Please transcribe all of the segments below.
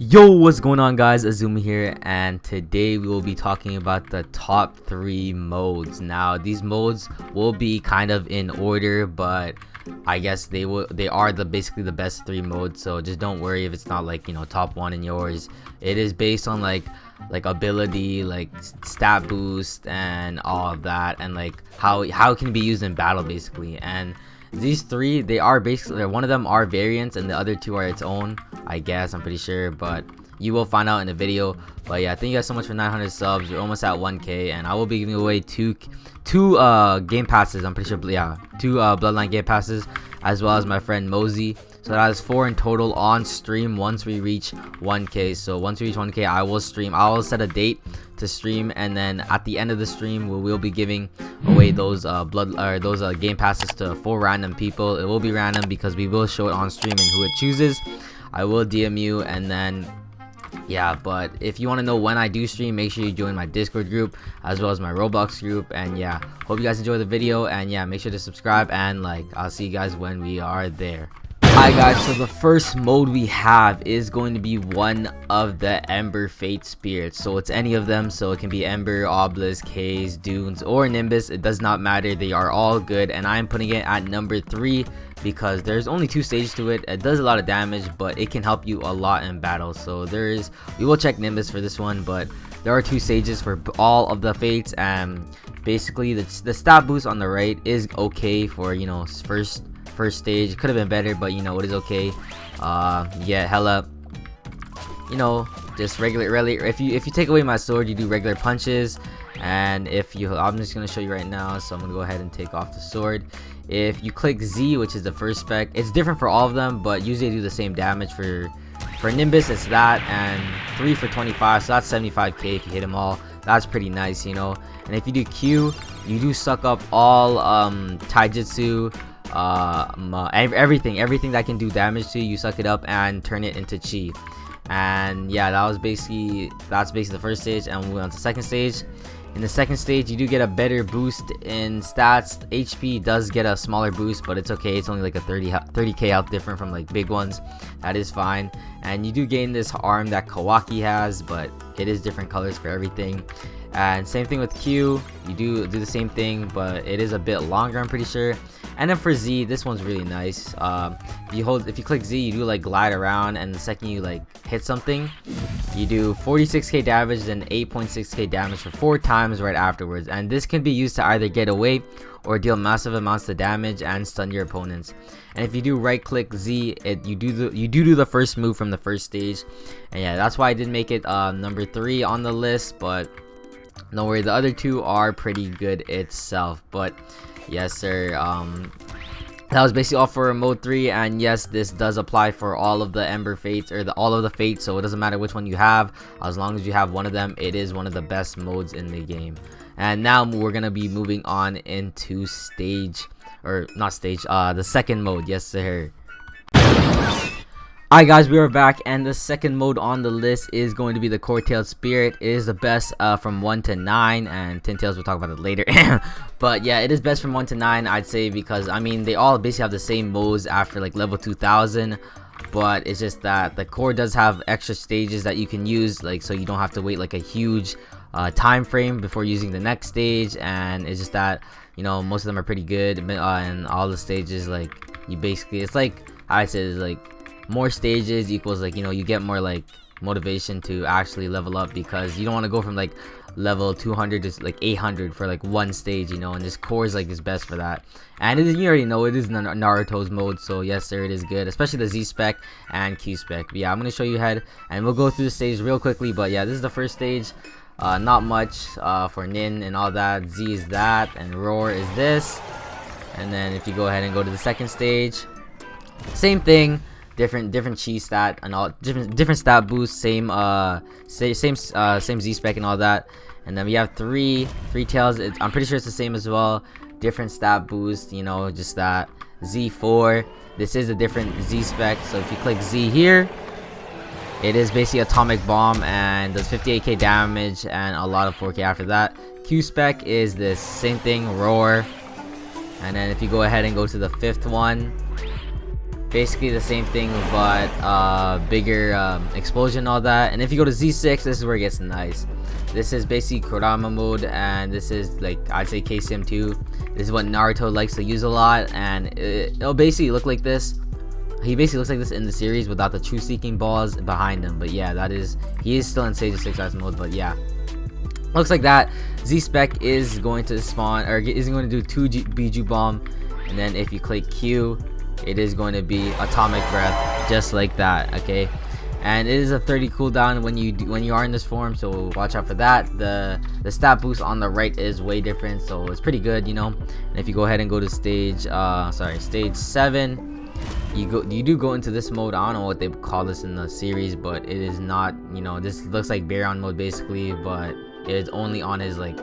Yo, what's going on, guys? Azumi here, and today we will be talking about the top 3 modes. Now, these modes will be kind of in order, but I guess they are basically the best 3 modes, so just don't worry if it's not like, top 1 in yours. It is based on like ability, like stat boost and all of that, and like how it can be used in battle basically. And these 3, they are basically, one of them are variants and the other 2 are its own, I guess. I'm pretty sure, but you will find out in the video. But yeah, thank you guys so much for 900 subs. We're almost at 1k, and I will be giving away two game passes. I'm pretty sure, yeah, 2 bloodline game passes, as well as my friend Mosey. So that is 4 in total on stream once we reach 1k. So once we reach 1k, I will stream. I will set a date to stream, and then at the end of the stream we will be giving away those game passes to 4 random people. It will be random because we will show it on stream, and who it chooses, I will DM you. And then yeah, but if you want to know when I do stream, make sure you join my Discord group as well as my Roblox group. And yeah, hope you guys enjoy the video, and yeah, make sure to subscribe and like. I'll see you guys when we are there. Alright guys, so the first mode we have is going to be one of the Ember Fate Spirits. So it's any of them, so it can be Ember, Obelisk, Haze, Dunes, or Nimbus. It does not matter, they are all good, and I'm putting it at number 3 because there's only 2 stages to it. It does a lot of damage, but it can help you a lot in battle. So we will check Nimbus for this one, but there are 2 stages for all of the Fates, and basically the stat boost on the right is okay for, first stage. Could have been better, but it is okay. Yeah, hella, just regular. If you take away my sword, you do regular punches. And I'm just gonna show you right now, so I'm gonna go ahead and take off the sword. If you click Z, which is the first spec, it's different for all of them, but usually they do the same damage. For Nimbus, it's that, and 3 for 25, so that's 75k if you hit them all. That's pretty nice, And if you do Q, you do suck up all taijutsu, everything that can do damage to you. You suck it up and turn it into chi. And yeah, that's basically the first stage, and we went on to the second stage. In the second stage, you do get a better boost in stats. HP does get a smaller boost, but it's okay. It's only like a 30k health different from like big ones. That is fine. And you do gain this arm that Kawaki has, but it is different colors for everything. And same thing with Q, you do the same thing, but it is a bit longer, I'm pretty sure. And then for Z, this one's really nice. If you click Z, you do like glide around, and the second you like hit something, you do 46k damage and 8.6k damage for 4 times right afterwards. And this can be used to either get away or deal massive amounts of damage and stun your opponents. And if you do right click Z, you do the first move from the first stage. And yeah, that's why I did make it number 3 on the list, but don't worry, the other 2 are pretty good itself. But yes sir, that was basically all for mode 3. And yes, this does apply for all of the Ember Fates, or all of the Fates, so it doesn't matter which one you have. As long as you have one of them, it is one of the best modes in the game. And now we're gonna be moving on into the second mode. Yes sir. Alright guys, we are back, and the second mode on the list is going to be the Core-tailed Spirit. It is the best from 1 to 9, and 10 tails, we'll talk about it later. But yeah, it is best from 1 to 9, I'd say, because I mean they all basically have the same modes after like level 2000, but it's just that the Core does have extra stages that you can use, like, so you don't have to wait like a huge time frame before using the next stage. And it's just that most of them are pretty good, and all the stages, like, it's like I'd say it's like more stages equals like you get more like motivation to actually level up, because you don't want to go from like level 200 to like 800 for like one stage, and this Core is like is best for that. And you already know it is Naruto's mode, so yes sir, it is good, especially the Z spec and Q spec. But yeah, I'm gonna show you ahead, and we'll go through the stage real quickly. But yeah, this is the first stage. Not much for Nin and all that. Z is that, and Roar is this. And then if you go ahead and go to the second stage, same thing, different chi stat and all, different stat boost, same Z spec and all that. And then we have three tails. I'm pretty sure it's the same as well, different stat boost, just that. Z4, this is a different Z spec, so if you click Z here, it is basically atomic bomb and does 58k damage and a lot of 4k after that. Q spec is this same thing, Roar. And then if you go ahead and go to the 5th one, basically the same thing, but bigger explosion and all that. And if you go to Z6, this is where it gets nice. This is basically Kurama mode, and this is like, I'd say KCM2. This is what Naruto likes to use a lot, and it'll basically look like this. He basically looks like this in the series without the true seeking balls behind him. But yeah, he is still in Sage of 6 Eyes mode, but yeah, looks like that. Z-Spec is going to spawn, or is going to do 2 Biju Bomb, and then if you click Q, it is going to be Atomic Breath, just like that. Okay, and it is a 30 cooldown when you are in this form, so watch out for that. The stat boost on the right is way different, so it's pretty good, you know. And if you go ahead and go to stage 7, you do go into this mode. I don't know what they call this in the series, but it is not, you know, this looks like Baryon mode basically, but it's only on his, like,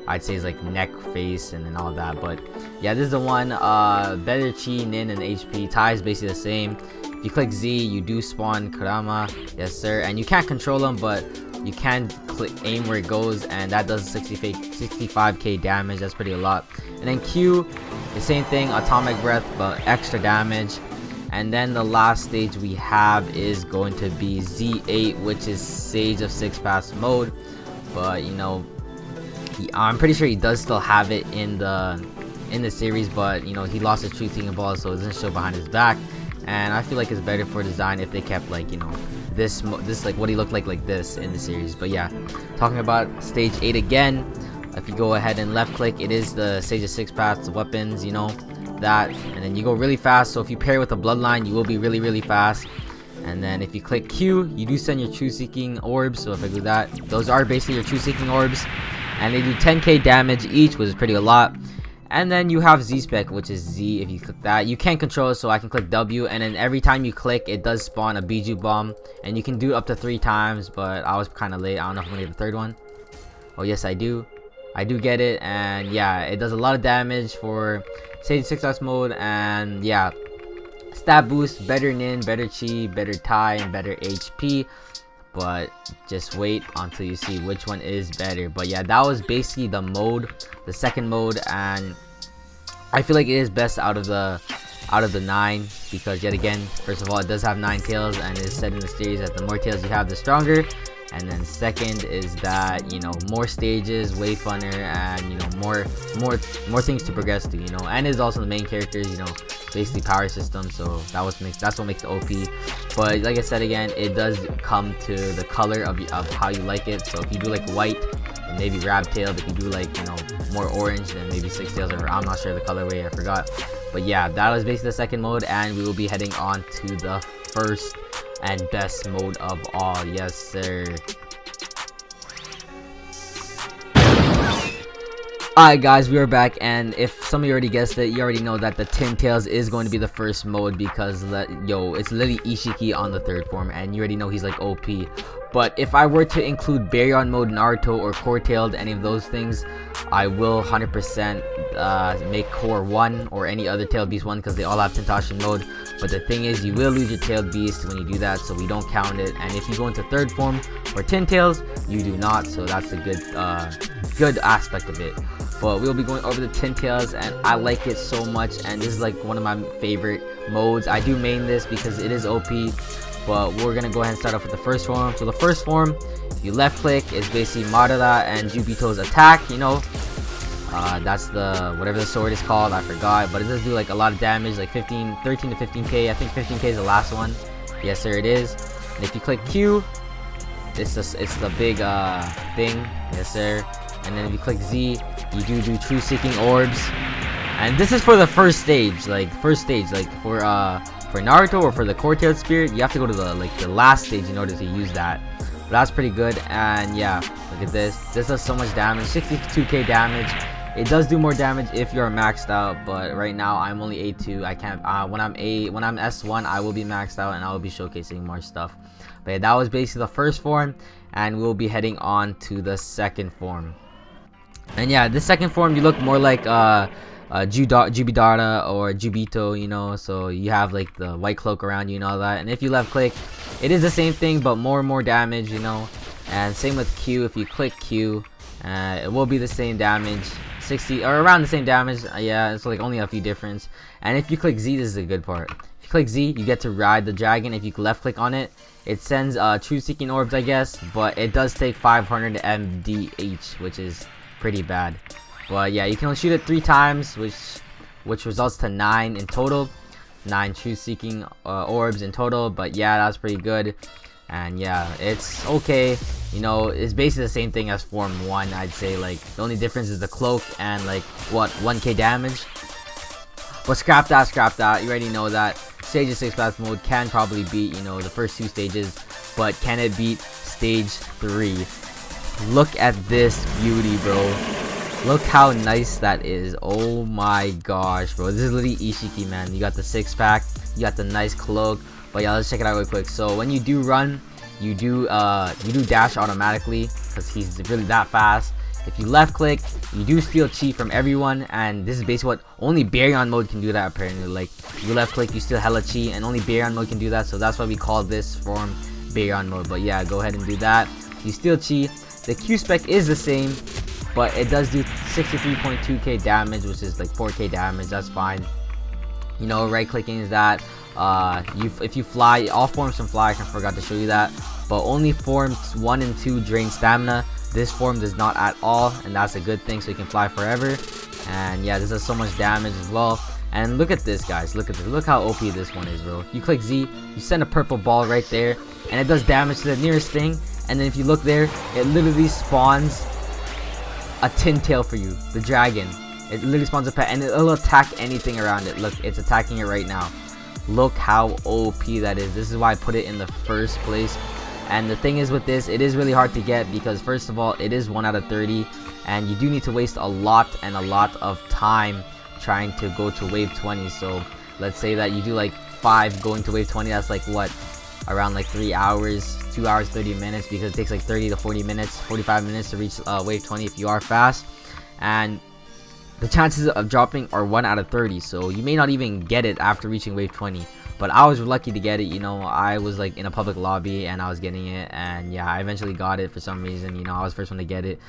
I'd say his like neck, face, and all that. But yeah, this is the one. Better chi, nin, and HP. Tai is basically the same. If you click Z, you do spawn Kurama, yes sir, and you can't control them, but you can click aim where it goes, and that does 65k damage. That's pretty a lot. And then Q, the same thing, Atomic Breath, but extra damage. And then the last stage we have is going to be Z8, which is Sage of 6 Paths mode. But you know, I'm pretty sure he does still have it in the series, but you know, he lost his true seeking ball, so it doesn't show behind his back. And I feel like it's better for design if they kept, like, you know, this like what he looked like this in the series. But yeah, talking about stage 8 again, if you go ahead and left click, it is the Sage of 6 Paths weapons, you know, that, and then you go really fast. So if you pair with a bloodline, you will be really fast. And then if you click Q, you do send your true seeking orbs. So if I do that, those are basically your true seeking orbs, and they do 10k damage each, which is pretty a lot. And then you have Z-Spec, which is Z. If you click that, you can't control it, so I can click W, and then every time you click, it does spawn a Biju Bomb, and you can do it up to 3 times, but I was kind of late. I don't know if I'm gonna get the 3rd one. Oh yes, I do get it. And yeah, it does a lot of damage for Sage 6 mode. And yeah, stat boost, better nin, better chi, better tai, and better HP. But just wait until you see which one is better. But yeah, that was basically the mode, the second mode, and I feel like it is best out of the 9, because yet again, first of all, it does have 9 tails, and it is said in the series that the more tails you have, the stronger. And then second is that, you know, more stages, way funner, and you know, more things to progress to, you know. And is also the main characters, you know, basically power system, so that's what makes it OP. But like I said again, it does come to the color of how you like it. So if you do like white, then maybe rab tailed. If you do like, you know, more orange, then maybe 6 tails, or I'm not sure the colorway, I forgot. But yeah, that was basically the second mode, and we will be heading on to the first and best mode of all. Yes sir. Alright guys, we are back, and if some of you already guessed it, you already know that the Tin Tails is going to be the first mode, because it's literally Ishiki on the 3rd form, and you already know he's like OP. But if I were to include Baryon mode, Naruto, or Core Tailed, any of those things, I will 100% make Core 1 or any other Tailed Beast 1, because they all have Tentashin mode. But the thing is, you will lose your Tailed Beast when you do that, so we don't count it. And if you go into 3rd form or Tin Tails, you do not, so that's the good aspect of it. But we'll be going over the Tin Tails, and I like it so much, and this is like one of my favorite modes. I do main this because it is OP, but we're gonna go ahead and start off with the first form. So the first form, if you left click, is basically Madara and Jubito's attack, you know. That's the whatever the sword is called, I forgot, but it does do like a lot of damage, like 13 to 15k. I think 15k is the last one. Yes sir, it is. And if you click Q, it's the big thing. Yes sir. And then if you click Z, you do true seeking orbs, and this is for the first stage. Like for Naruto or for the Core Tailed Spirit, you have to go to the last stage in order to use that. But that's pretty good. And yeah, look at this. This does so much damage, 62k damage. It does do more damage if you're maxed out, but right now I'm only A2. I can't. When I'm S1, I will be maxed out, and I will be showcasing more stuff. But yeah, that was basically the first form, and we'll be heading on to the second form. And yeah, this second form, you look more like Jubidara or Jubito, you know, so you have like the white cloak around you and all that. And if you left click, it is the same thing, but more and more damage, you know. And same with Q. If you click Q, it will be the same damage, 60 or around the same damage. Yeah, it's like only a few difference. And if you click Z, this is the good part. If you click Z, you get to ride the dragon. If you left click on it, it sends truth seeking orbs, I guess, but it does take 500 MDH, which is pretty bad. But yeah, you can only shoot it 3 times, which results to 9 in total. 9 truth seeking orbs in total. But yeah, that's pretty good. And yeah, it's okay. You know, it's basically the same thing as Form 1, I'd say. Like, the only difference is the cloak and like, what, 1k damage. But scrap that, you already know that. Stage 6 path mode can probably beat, you know, the first 2 stages. But can it beat stage 3? Look at this beauty, bro. Look how nice that is. Oh my gosh, bro. This is literally Ishiki, man. You got the 6-pack, you got the nice cloak. But yeah, let's check it out real quick. So when you do run, you do dash automatically because he's really that fast. If you left click, you do steal chi from everyone, and this is basically what only Baryon mode can do that apparently. Like, you left click, you steal hella chi, and only Baryon mode can do that, so that's why we call this form Baryon mode. But yeah, go ahead and do that. You steal chi. The Q spec is the same, but it does do 63.2k damage, which is like 4k damage. That's fine. You know, right clicking is that. If you fly, all forms can fly. I forgot to show you that, but only forms 1 and 2 drain stamina. This form does not at all, and that's a good thing, so you can fly forever. And yeah, this does so much damage as well. And look at this, guys. Look at this. Look how OP this one is, bro. You click Z, you send a purple ball right there, and it does damage to the nearest thing. And then if you look there, it literally spawns a tin tail for you, the dragon. It literally spawns a pet, and it'll attack anything around it. Look, it's attacking it right now. Look how OP that is. This is why I put it in the first place. And the thing is with this, it is really hard to get because first of all, it is 1 out of 30, and you do need to waste a lot of time trying to go to wave 20. So let's say that you do like 5 going to wave 20, that's like what, around like 3 hours, 2 hours 30 minutes, because it takes like 30 to 40 minutes, 45 minutes to reach wave 20 if you are fast. And the chances of dropping are 1 out of 30, so you may not even get it after reaching wave 20. But I was lucky to get it. You know, I was like in a public lobby and I was getting it, and yeah, I eventually got it for some reason. You know, I was the first one to get it.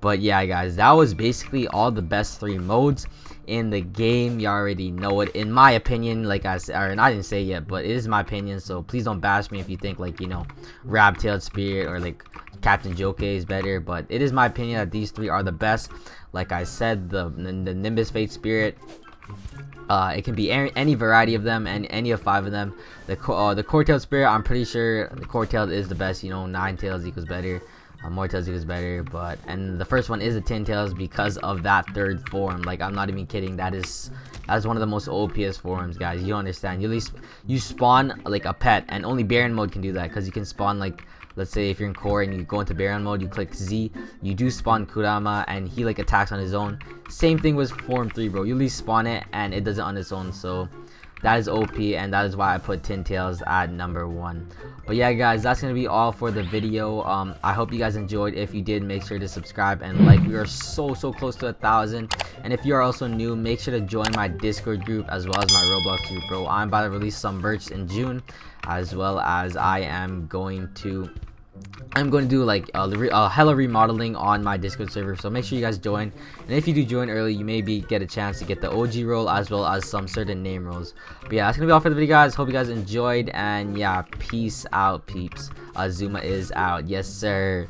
But yeah, guys, that was basically all the best 3 modes in the game. You already know it, in my opinion. Like I said, or I didn't say it yet, but it is my opinion, so please don't bash me if you think like, you know, Rab-tailed Spirit or like Captain Joke is better. But it is my opinion that these 3 are the best. Like I said, the Nimbus Fate Spirit, it can be any variety of them, and any of 5 of them. The core tailed spirit, I'm pretty sure the core tailed is the best. You know, 9 tails equals better, more tails equals better. But and the first one is the 10 tails because of that 3rd form. Like, I'm not even kidding. That's one of the most OPS forms, guys. You don't understand. You spawn like a pet, and only Baron mode can do that because you can spawn like, let's say if you're in core and you go into Baron mode, you click Z, you do spawn Kurama, and he like attacks on his own. Same thing with Form 3, bro. You at least spawn it and it does it on its own. So that is OP, and that is why I put Tin Tails at number 1. But yeah, guys, that's gonna be all for the video. I hope you guys enjoyed. If you did, make sure to subscribe and like. We are so close to 1,000. And if you are also new, make sure to join my Discord group as well as my Roblox group, bro. I'm about to release some merch in June, as well as I'm going to do like hella remodeling on my Discord server, so make sure you guys join. And if you do join early, you maybe get a chance to get the OG role as well as some certain name roles. But yeah, that's gonna be all for the video, guys. Hope you guys enjoyed, and yeah, peace out, peeps. Azuma is out. Yes, sir.